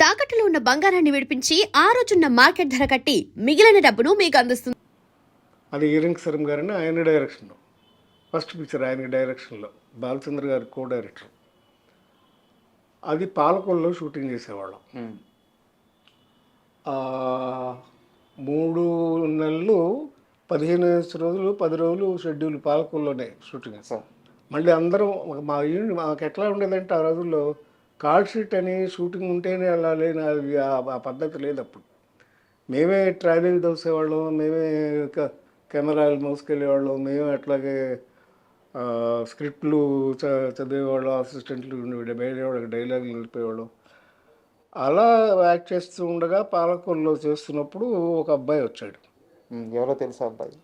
తాకట్టులో ఉన్న బంగారాన్ని విడిపించి ఆ రోజున్న మార్కెట్ ధర కట్టి మిగిలిన డబ్బును మీకు అందిస్తుంది. అది ఈరింగ్ సరం గారని ఆయన డైరెక్షన్లో ఫస్ట్ పిక్చర్ ఆయన డైరెక్షన్లో బాలచంద్ర గారి కో డైరెక్టర్. అది పాలకొల్లో షూటింగ్ చేసేవాళ్ళం. 3 నెలలు 15 రోజులు 10 రోజులు షెడ్యూల్ పాలకొల్లోనే షూటింగ్. మళ్ళీ అందరం మా యూనిట్ మాకు ఎట్లా ఉండేదంటే ఆ రోజుల్లో కార్డ్ షీట్ అని షూటింగ్ ఉంటేనే వెళ్ళాలి, ఆ పద్ధతి లేదు అప్పుడు. మేమే ట్రావెలింగ్ దోసేవాళ్ళం, మేమే కెమెరాలు మోసుకెళ్ళేవాళ్ళం, మేమే అట్లాగే స్క్రిప్ట్లు చదివేవాళ్ళం, అసిస్టెంట్లు ఉండేవాళ్ళకి డైలాగులు నిలిపేవాళ్ళం. అలా యాక్ట్ చేస్తూ ఉండగా పాలకొల్లో చేస్తున్నప్పుడు ఒక అబ్బాయి వచ్చాడు. ఎవరో తెలుసా అబ్బాయి?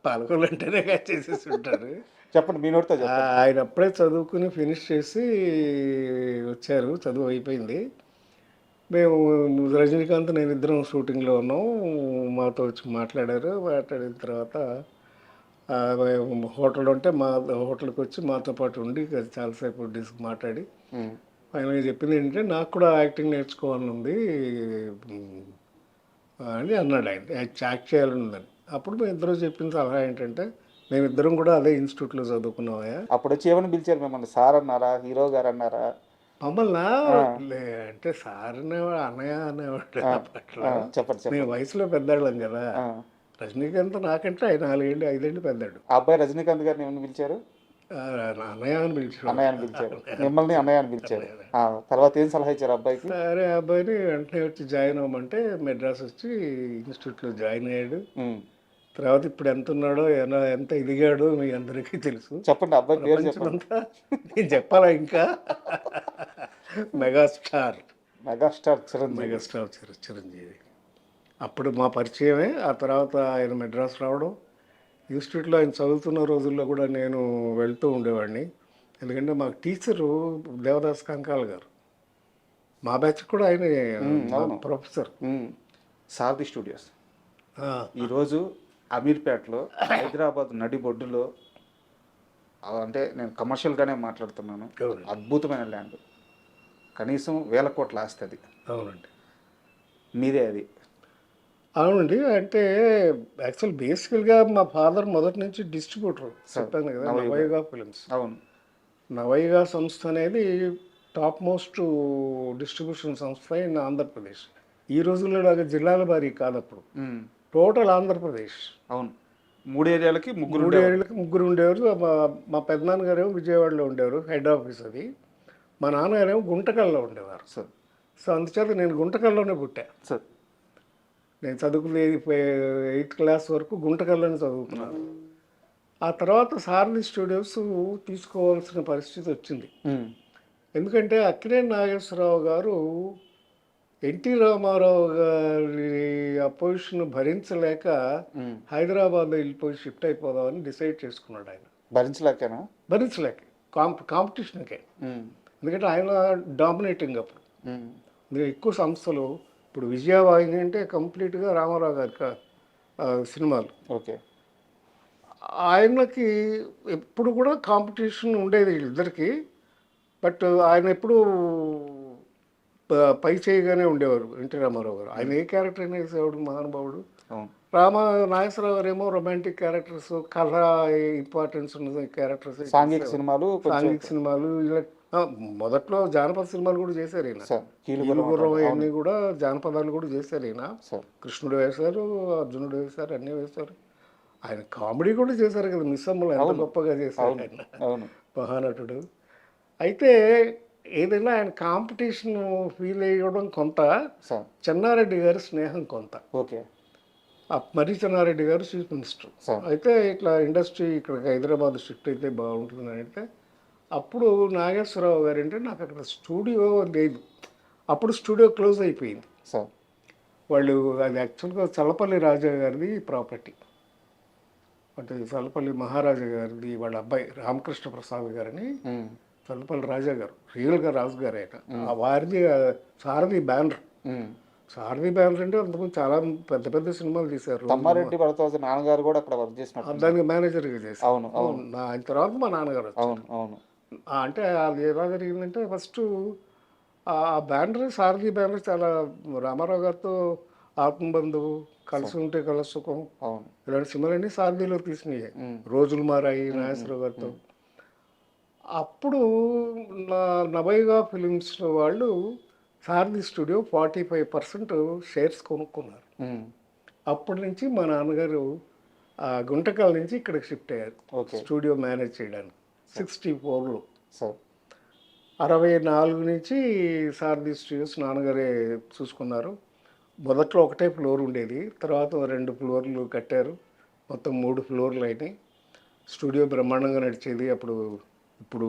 పాలకొల్లు అంటేనే చేసేసి ఉంటారు. చెప్పండి, మీ నోటితో చెప్పండి. ఆయన అప్పుడే చదువుకుని ఫినిష్ చేసి వచ్చారు, చదువు అయిపోయింది. మేము రజనీకాంత్ నేను ఇద్దరం షూటింగ్లో ఉన్నాం. మాతో వచ్చి మాట్లాడారు. మాట్లాడిన తర్వాత హోటల్ ఉంటే మా హోటల్కి వచ్చి మాతో పాటు ఉండి చాలాసేపు డిస్క్ మాట్లాడి ఆయన చెప్పింది ఏంటంటే నాకు కూడా యాక్టింగ్ నేర్చుకోవాలని ఉంది అని అన్నాడు. ఆయన యాక్ట్ చేయాలని ఉందని. అప్పుడు మేము ఇద్దరు చెప్పిన సలహా ఏంటంటే మేమిద్దరం కూడా అదే ఇన్స్టిట్యూట్లో చదువుకున్నామా. అప్పుడు వచ్చి ఏమని పిలిచారు మిమ్మల్ని? సార్ అన్నారా, హీరో గారు అన్నారా? మమ్మల్ని అంటే సార్ అనేవాడు, అన్నయ్య అనేవాడు. అప్పట్లో మేము వయసులో పెద్దాళ్ళం కదా. రజనీకాంత్ నాకంటే ఆయన 4-5 ఏళ్ళు పెద్దాడు. ఆ అబ్బాయి రజనీకాంత్ గారిని ఏమని పిలిచారు? అన్నయ్య అని పిలిచాడు. అన్నయ్య అని పిలిచారు, మిమ్మల్ని అన్నయ్య అని పిలిచారు. తర్వాత ఏం సలహా ఇచ్చారు అబ్బాయికి? సరే అబ్బాయిని వెంటనే వచ్చి జాయిన్ అవ్వమంటే మెడ్రాస్ వచ్చి ఇన్స్టిట్యూట్లో జాయిన్ అయ్యాడు. తర్వాత ఇప్పుడు ఎంత ఉన్నాడో ఎంత ఎదిగాడో మీ అందరికీ తెలుసు. చెప్పండి అబ్బాయి పేరు చెప్పండి. నేను చెప్పాలా ఇంకా? మెగాస్టార్ చిరంజీవి. అప్పుడు మా పరిచయమే. ఆ తర్వాత ఆయన మెడ్రాస్ రావడం, ఇన్స్టిట్యూట్లో ఆయన చదువుతున్న రోజుల్లో కూడా నేను వెళ్తూ ఉండేవాడిని. ఎందుకంటే మాకు టీచరు దేవదాస్ కంకాల్ గారు, మా బ్యాచ్ కూడా ఆయన ప్రొఫెసర్. సారథి స్టూడియోస్ ఈరోజు అమీర్పేటలో, హైదరాబాద్ నడిబొడ్డులో, అంటే నేను కమర్షియల్గానే మాట్లాడుతున్నాను, అద్భుతమైన ల్యాండ్, కనీసం 1000 కోట్ల ఆస్తి అది. అవునండి, మీదే అది? అవునండి. అంటే యాక్చువల్ బేసికల్గా మా ఫాదర్ మొదటి నుంచి డిస్ట్రిబ్యూటర్, చెప్పాను కదా, నవయుగ ఫిలిమ్స్. అవును, నవయుగ సంస్థ అనేది టాప్ మోస్ట్ డిస్ట్రిబ్యూషన్ సంస్థ ఇన్ ఆంధ్రప్రదేశ్. ఈ రోజుల్లో లాగా జిల్లాల వారీ కాదు, అప్పుడు టోటల్ ఆంధ్రప్రదేశ్. అవును, 3 ఏరియాలకి ముగ్గురు ఉండేవారు. మా పెద్దనాన్నగారేమో విజయవాడలో ఉండేవారు, హెడ్ ఆఫీస్ అది. మా నాన్నగారేమో గుంటకల్లో ఉండేవారు. సో అందుచేత నేను గుంటకల్లోనే పుట్టా. నేను చదువుకునేది 8th క్లాస్ వరకు గుంటకల్లోనే చదువుకున్నాను. ఆ తర్వాత సారథి స్టూడియోస్ తీసుకోవాల్సిన పరిస్థితి వచ్చింది. ఎందుకంటే అక్కినేని నాగేశ్వరరావు గారు ఎన్టీ రామారావు గారి అపోజిషన్ భరించలేక హైదరాబాద్ వెళ్ళిపోయి షిఫ్ట్ అయిపోదామని డిసైడ్ చేసుకున్నాడు. ఆయన భరించలేక కాంపిటీషన్కే. ఎందుకంటే ఆయన డామినేటింగ్ అప్పుడు. ఎక్కువ సంస్థలు, ఇప్పుడు విజయవాహిని అంటే కంప్లీట్గా రామారావు గారి సినిమాలు. ఓకే, ఆయనకి ఎప్పుడు కూడా కాంపిటీషన్ ఉండేది ఇద్దరికి. బట్ ఆయన ఎప్పుడు పై చేయగానే ఉండేవారు ఎన్టీ రామారావు గారు. ఆయన ఏ క్యారెక్టర్ అయినా వేసేవాడు, మహానుభావుడు. నాగేశ్వరరావు గారు ఏమో రొమాంటిక్ క్యారెక్టర్స్, కథ ఇంపార్టెన్స్ ఉన్న క్యారెక్టర్స్, సాంఘిక సినిమాలు ఇలా. మొదట్లో జానపద సినిమాలు కూడా చేశారు ఈయన. కీలుగుర్రం అన్నీ కూడా జానపదాలు కూడా చేశారు ఈయన. కృష్ణుడు వేశారు, అర్జునుడు వేశారు, అన్నీ వేశారు. ఆయన కామెడీ కూడా చేశారు కదా, మిస్సమ్మలు ఎంత గొప్పగా చేశారు ఆయన, మహానటుడు. అయితే ఏదైనా ఆయన కాంపిటీషన్ ఫీల్ అయ్యడం కొంత, చెన్నారెడ్డి గారి స్నేహం కొంత. ఓకే, మరి చెన్నారెడ్డి గారు చీఫ్ మినిస్టర్. అయితే ఇట్లా ఇండస్ట్రీ ఇక్కడ హైదరాబాద్ షిఫ్ట్ అయితే బాగుంటుంది అయితే, అప్పుడు నాగేశ్వరరావు గారు అంటే నాకు అక్కడ స్టూడియో లేదు. అప్పుడు స్టూడియో క్లోజ్ అయిపోయింది. వాళ్ళు అది యాక్చువల్గా చల్లపల్లి రాజా గారిది ప్రాపర్టీ. అంటే చల్లపల్లి మహారాజా గారిది వాళ్ళ అబ్బాయి రామకృష్ణ ప్రసాద్ గారని, చల్లపల్లి రాజా గారు రియల్గా రాజు గారు ఆయన. వారిది సారథి బ్యానర్. సారథి బ్యానర్ అంటే అంతకుముందు చాలా పెద్ద పెద్ద సినిమాలు తీశారు. తమ్మారెడ్డి భరద్వాజ నాన్నగారు కూడా అక్కడ వర్క్ చేసినారు, దానికి మేనేజర్గా చేశారు. ఆయన తర్వాత మా నాన్నగారు. అవును, అంటే అది ఎలా జరిగిందంటే, ఫస్ట్ ఆ బ్యానర్ సారథి బ్యానర్ చాలా రామారావు గారితో ఆత్మబంధువు, కలిసి ఉంటే కల సుఖం, అవును. ఇలాంటి సినిమాలన్నీ సారథిలో తీసినాయి. రోజులు మారాయి నాగేశ్వరరావు గారితో. అప్పుడు నా నవైగా ఫిలిమ్స్ వాళ్ళు సారథి స్టూడియో 45% షేర్స్ కొనుక్కున్నారు. ఉమ్. అప్పటి నుంచి మా నాన్నగారు గుంటకల్ నుంచి ఇక్కడికి షిఫ్ట్ అయ్యారు ఓకే. స్టూడియో మేనేజ్ చేయడానికి 64లో. సార్ 64 నుంచి సారథి స్టూడియోస్ నాన్నగారే చూసుకున్నారు. మొదట్లో ఒకటే ఫ్లోర్ ఉండేది, తర్వాత 2 ఫ్లోర్లు కట్టారు, మొత్తం 3 ఫ్లోర్లు అయినాయి. స్టూడియో బ్రహ్మాండంగా నడిచేది. ఇప్పుడు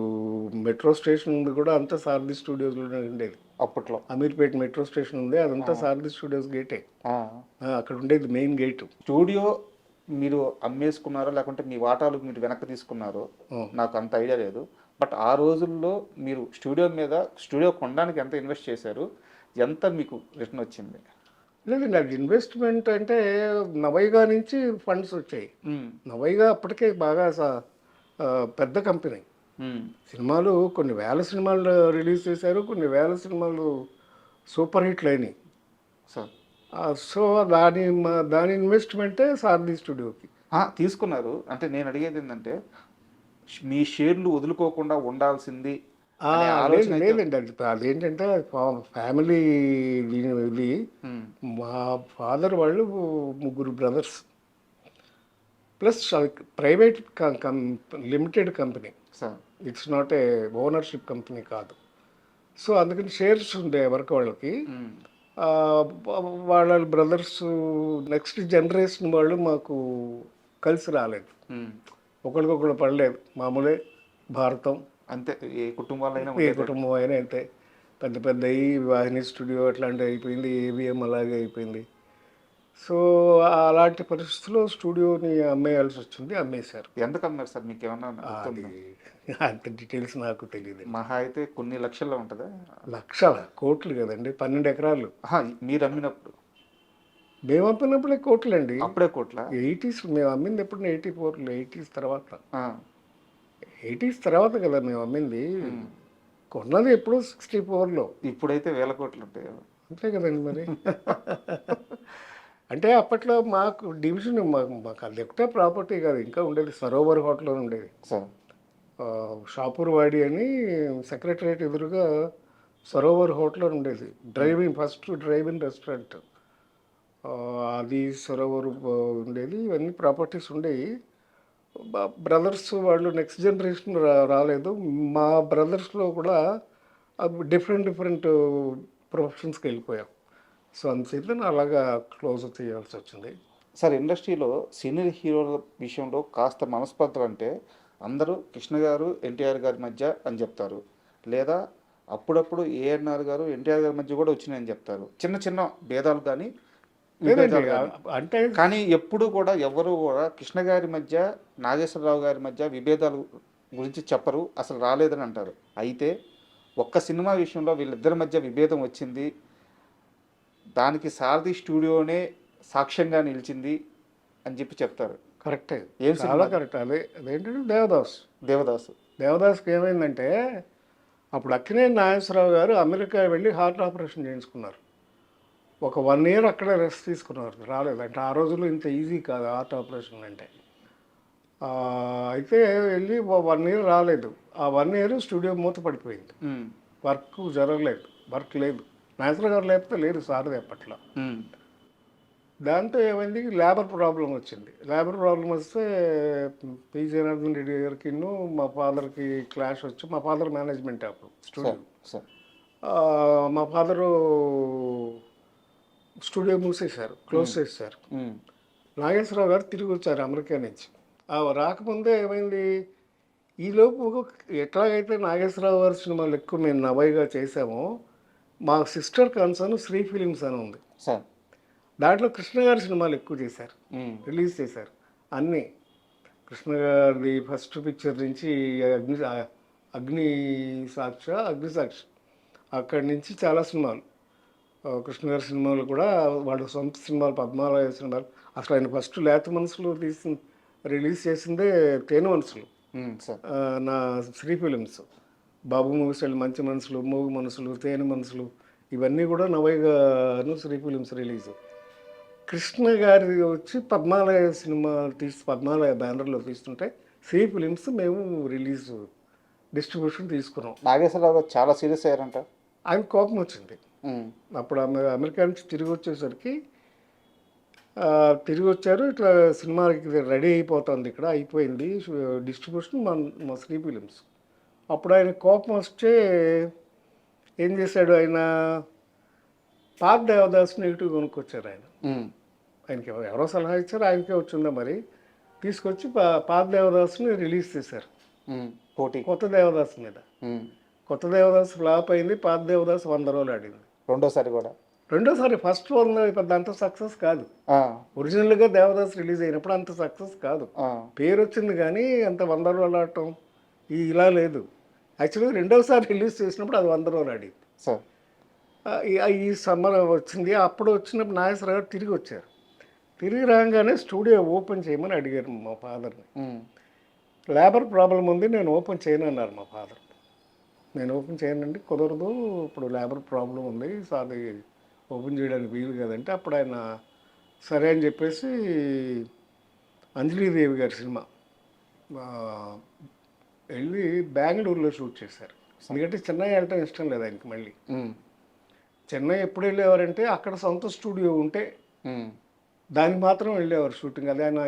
మెట్రో స్టేషన్ ఉంది కూడా అంతా సారథి స్టూడియోస్లోనే ఉండేది. అప్పట్లో అమీర్పేట మెట్రో స్టేషన్ ఉంది, అదంతా సారథి స్టూడియోస్ గేటే. అక్కడ ఉండేది మెయిన్ గేట్. స్టూడియో మీరు అమ్మేసుకున్నారో లేకుంటే మీ వాటాలు మీరు వెనక్కి తీసుకున్నారో నాకు అంత ఐడియా లేదు. బట్ ఆ రోజుల్లో మీరు స్టూడియో కొనడానికి ఎంత ఇన్వెస్ట్ చేశారు, ఎంత మీకు రిటర్న్ వచ్చింది? లేదండి, అది ఇన్వెస్ట్మెంట్ అంటే నవైగా నుంచి ఫండ్స్ వచ్చాయి. నవైగా అప్పటికే బాగా పెద్ద కంపెనీ. సినిమాలు కొన్ని వేల సినిమాలు రిలీజ్ చేశారు, కొన్ని వేల సినిమాలు సూపర్ హిట్లు అయినాయి. సార్ సో దాని ఇన్వెస్ట్మెంటే సారథి స్టూడియోకి తీసుకున్నారు. అంటే నేను అడిగేది ఏంటంటే మీ షేర్లు వదులుకోకుండా ఉండాల్సింది అనే ఆలోచన అయితే- లేదండి, అదేంటంటే ఫ్యామిలీ ఇది. మా ఫాదర్ వాళ్ళు 3 brothers, plus private limited company, sir it's not a ownership company కాదు. సో అందుకని షేర్స్ ఉండే ఎవరికి వాళ్ళకి. వాళ్ళ బ్రదర్స్ నెక్స్ట్ జనరేషన్ వాళ్ళు మాకు కలిసి రాలేదు, ఒకరికొకరు పడలేదు. మామూలే భారతం, అంతే. ఏ కుటుంబాలైనా ఏ కుటుంబం అయినా అంతే. పెద్ద పెద్ద వాహిని స్టూడియో అట్లాంటివి అయిపోయింది, ఏవిఎం అలాగే అయిపోయింది. సో అలాంటి పరిస్థితుల్లో స్టూడియోని అమ్మేయాల్సి వచ్చింది, అమ్మేశారు. ఎందుకు అమ్మారు సార్? మీకు ఏమన్నా గుర్తుందా? అంత డీటెయిల్స్ నాకు తెలియదు. మహా అయితే కొన్ని లక్షల్లో ఉంటుందా? లక్షల కోట్లు కదండి, 12 ఎకరాలు. మీరు అమ్మినప్పుడు? మేము అమ్మినప్పుడే కోట్లండి. అప్పుడే కోట్ల? 80s మేము అమ్మింది ఎప్పుడు? 84లో, 80s తర్వాత. 80s తర్వాత కదా మేము అమ్మింది. కొన్నది ఎప్పుడు 64లో. ఇప్పుడైతే వేల కోట్లు ఉంటాయి. అంతే కదండి మరి. అంటే అప్పట్లో మాకు డివిజన్, మాకు అది ఒకటే ప్రాపర్టీ కాదు, ఇంకా ఉండేది సరోవర్ హోటల్ అని ఉండేది. సార్ షాపూర్ వాడి అని సెక్రటరియట్ ఎదురుగా సరోవర్ హోటల్ అని ఉండేది. ఫస్ట్ డ్రైవింగ్ రెస్టారెంట్ అది సరోవర్ ఉండేది. ఇవన్నీ ప్రాపర్టీస్ ఉండేవి. బ్రదర్స్ వాళ్ళు నెక్స్ట్ జనరేషన్ రాలేదు. మా బ్రదర్స్లో కూడా డిఫరెంట్ ప్రొఫెషన్స్కి వెళ్ళిపోయాం. సో అందుచేత అలాగా క్లోజ్ చేయాల్సి వచ్చింది. సార్ ఇండస్ట్రీలో సీనియర్ హీరోల విషయంలో కాస్త మనస్పర్ధలు అంటే అందరూ కృష్ణ గారు ఎన్టీఆర్ గారి మధ్య అని చెప్తారు, లేదా అప్పుడప్పుడు ఏఎన్ఆర్ గారు ఎన్టీఆర్ గారి మధ్య కూడా వచ్చినాయని చెప్తారు. చిన్న చిన్న భేదాలు కానీ అంటే కానీ ఎప్పుడు కూడా ఎవరు కూడా కృష్ణ గారి మధ్య నాగేశ్వరరావు గారి మధ్య విభేదాలు గురించి చెప్పరు, అసలు రాలేదని అంటారు. అయితే ఒక్క సినిమా విషయంలో వీళ్ళిద్దరి మధ్య విభేదం వచ్చింది, దానికి సారథి స్టూడియోనే సాక్ష్యంగా నిలిచింది అని చెప్పి చెప్తారు. కరెక్టే, ఏం చాలా సినిమా? కరెక్ట్. అదేంటంటే దేవదాసు ఏమైందంటే అప్పుడు అక్కినేని నాగేశ్వరరావు గారు అమెరికా వెళ్ళి హార్ట్ ఆపరేషన్ చేయించుకున్నారు. ఒక 1 year అక్కడ రెస్ట్ తీసుకున్నారు, రాలేదు. అంటే ఆ రోజుల్లో ఇంత ఈజీ కాదు హార్ట్ ఆపరేషన్ అంటే. అయితే వెళ్ళి 1 year రాలేదు. ఆ 1 year స్టూడియో మూత పడిపోయింది, వర్క్ జరగలేదు, వర్క్ లేదు. నాగేశ్వర గారు లేకపోతే లేదు సారథి అప్పట్లో. దాంతో ఏమైంది, లేబర్ ప్రాబ్లం వచ్చింది. లేబర్ ప్రాబ్లం వస్తే పి జనార్దన్ రెడ్డి గారికి మా ఫాదర్కి క్లాష్ వచ్చి, మా ఫాదర్ మేనేజ్మెంట్ అప్పుడు స్టూడియో. మా ఫాదరు స్టూడియో మూసేశారు, క్లోజ్ చేశారు. నాగేశ్వరరావు గారు తిరిగి వచ్చారు అమెరికా నుంచి. రాకముందే ఏమైంది, ఈలోపు ఎట్లాగైతే నాగేశ్వరరావు గారి సినిమాలు ఎక్కువ మేము నవైగా చేసామో, మా సిస్టర్ కన్సర్న్ శ్రీ ఫిలిమ్స్ అని ఉంది, దాంట్లో కృష్ణ గారి సినిమాలు ఎక్కువ చేశారు, రిలీజ్ చేశారు. అన్నీ కృష్ణ గారి ఫస్ట్ పిక్చర్ నుంచి అగ్ని సాక్షి అక్కడి నుంచి చాలా సినిమాలు, కృష్ణ గారి సినిమాలు కూడా వాళ్ళ సొంత సినిమాలు, పద్మాలయ సినిమాలు. అసలు ఆయన ఫస్ట్ లేత మనసులు రిలీజ్ చేసిందే తేను మనసులు, నా శ్రీ ఫిలిమ్స్. బాబు మూవీస్ మంచి మనసులు, మూగు మనసులు, తేనె మనసులు ఇవన్నీ కూడా నవైగాను శ్రీ ఫిలిమ్స్ రిలీజ్. కృష్ణ గారి వచ్చి పద్మాలయ సినిమా పద్మాలయ బ్యానర్లో తీస్తుంటే శ్రీ ఫిలిమ్స్ మేము రిలీజ్ డిస్ట్రిబ్యూషన్ తీసుకున్నాం. నాగేశ్వరరావు గారు చాలా సీరియస్ అయ్యారంట. ఆయన కోపం వచ్చింది. అప్పుడు అమెరికా నుంచి తిరిగి వచ్చేసరికి తిరిగి వచ్చారు, ఇట్లా సినిమాకి రెడీ అయిపోతుంది, ఇక్కడ అయిపోయింది డిస్ట్రిబ్యూషన్ మా శ్రీ ఫిలిమ్స్. అప్పుడు ఆయన కోపం వస్తే ఏం చేశాడు, ఆయన పాత దేవదాస్ నెగిటివ్ కొనుక్కొచ్చారు. ఆయనకి ఎవరో సలహా ఇచ్చారు, ఆయనకే వచ్చిందా మరి, తీసుకొచ్చి పాత దేవదాస్ని రిలీజ్ చేశారు పోటీ కొత్త దేవదాస్ మీద. కొత్త దేవదాస్ ఫ్లాప్ అయింది, పాత దేవదాస్ 100 రోజులు ఆడింది. రెండోసారి ఫస్ట్ 100 పెద్ద అంత సక్సెస్ కాదు. ఒరిజినల్గా దేవదాస్ రిలీజ్ అయినప్పుడు అంత సక్సెస్ కాదు, పేరు వచ్చింది కానీ అంత 100 రోజులు ఆడటం ఇలా లేదు. యాక్చువల్గా రెండోసారి రిలీజ్ చేసినప్పుడు అది 100 రోజులు ఆడింది. ఈ సమ్మర్ వచ్చింది. అప్పుడు వచ్చినప్పుడు నాగేశ్వరరావు గారు తిరిగి వచ్చారు. తిరిగి రాగానే స్టూడియో ఓపెన్ చేయమని అడిగారు మా ఫాదర్ని. లేబర్ ప్రాబ్లం ఉంది, నేను ఓపెన్ చేయను అన్నారు మా ఫాదర్. నేను ఓపెన్ చేయనండి, కుదరదు, ఇప్పుడు లేబర్ ప్రాబ్లం ఉంది, సో అది ఓపెన్ చేయడానికి వీలు కదంటే అప్పుడు ఆయన సరే అని చెప్పేసి అంజలీదేవి గారి సినిమా వెళ్ళి బెంగళూరులో షూట్ చేశారు. ఎందుకంటే చెన్నై వెళ్ళటం ఇష్టం లేదు ఆయనకి. మళ్ళీ చెన్నై ఎప్పుడు వెళ్ళేవారంటే అక్కడ సొంత స్టూడియో ఉంటే దానికి మాత్రం వెళ్ళేవారు షూటింగ్. అది ఆయన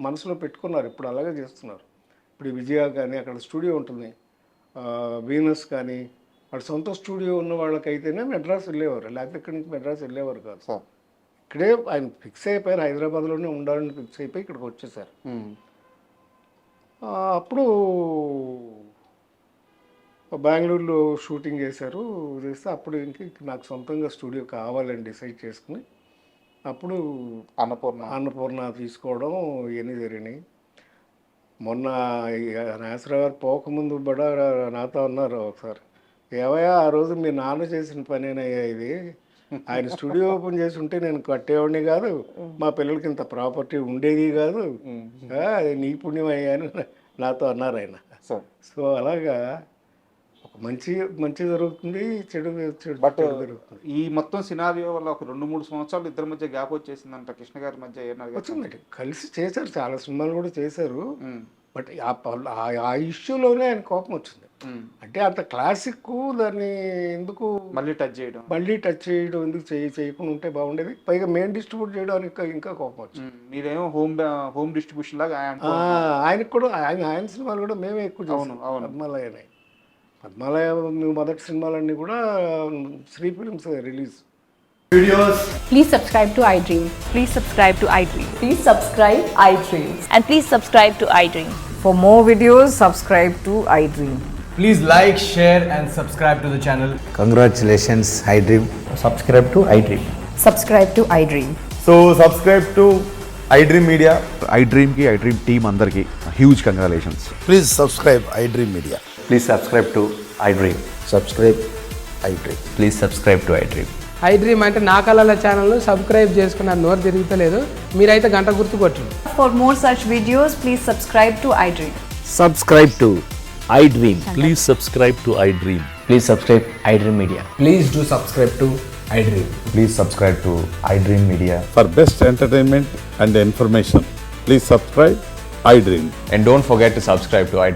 మనసులో పెట్టుకున్నారు, ఇప్పుడు అలాగే చేస్తున్నారు. ఇప్పుడు విజయ కానీ అక్కడ స్టూడియో ఉంటుంది, వీనస్ కానీ అక్కడ సొంత స్టూడియో ఉన్న వాళ్ళకైతేనే మెడ్రాస్ వెళ్ళేవారు, లేకపోతే ఇక్కడి నుంచి మెడ్రాస్ వెళ్ళేవారు కాదు. ఇక్కడే ఆయన ఫిక్స్ అయిపోయారు, హైదరాబాద్లోనే ఉండాలని ఫిక్స్ అయిపోయి ఇక్కడికి వచ్చేసారు. అప్పుడు బెంగళూరులో షూటింగ్ చేశారు. అప్పుడు ఇంక నాకు సొంతంగా స్టూడియో కావాలని డిసైడ్ చేసుకుని అప్పుడు అన్నపూర్ణ తీసుకోవడం ఇవన్నీ జరిగినాయి. మొన్న నాగేశ్వరరావు గారు పోకముందు కూడా నాతో అన్నారు ఒకసారి, ఏవయ్యా ఆ రోజు మీ నాన్న చేసిన పనేనయ్యా ఇది, ఆయన స్టూడియో ఓపెన్ చేసి ఉంటే నేను కట్టేవాడిని కాదు, మా పిల్లలకి ఇంత ప్రాపర్టీ ఉండేది కాదు, అది నీ పుణ్యం అయ్యా అని నాతో అన్నారు ఆయన. సో అలాగా ఒక మంచి జరుగుతుంది, చెడు జరుగుతుంది. ఈ మొత్తం సినారియో వల్ల ఒక 2-3 సంవత్సరాలు ఇద్దరి మధ్య గ్యాప్ వచ్చేసిందంట కృష్ణ గారి మధ్య. వచ్చిందండి, కలిసి చేశారు, చాలా సినిమాలు కూడా చేశారు. బట్ ఆ ఇష్యూలోనే ఆయన కోపం వచ్చింది. అంటే అంత క్లాసిక్ దాన్ని ఎందుకు మళ్ళీ టచ్ చేయడం ఎందుకు చేయకుండా ఉంటే బాగుండేది. పైగా మెయిన్ డిస్ట్రిబ్యూట్ చేయడానికి ఇంకా కోపం వచ్చింది. మీరేమో హోమ్ డిస్ట్రిబ్యూషన్ లాగా ఆయనకు కూడా ఆయన సినిమాలు కూడా మేమే ఎక్కువ చేసాం. పద్మాలయ మొదటి సినిమాలన్నీ కూడా Sri films release. Please subscribe to iDream. Please subscribe to iDream. Please subscribe iDream. And please subscribe to iDream. For more videos, subscribe to iDream. Please like, share and subscribe to the channel. Congratulations, iDream. Subscribe to iDream. Subscribe to iDream. So subscribe to iDream Media. iDream team andarki huge congratulations. Please subscribe iDream Media. Please subscribe to iDream. Subscribe iDream. Please subscribe to iDream. iDream అంటే నా కళల ఛానల్ను subscribe చేసుకున్న నోరు తిరుగుతలేదు, మీరైతే గంట గుర్తు కొట్టండి. For more such videos, please subscribe to iDream. Subscribe to iDream. Please subscribe to iDream. Please subscribe iDream Media. Please do subscribe to iDream. Please subscribe to iDream Media. For best entertainment and information, please subscribe iDream. And don't forget to subscribe to iDream.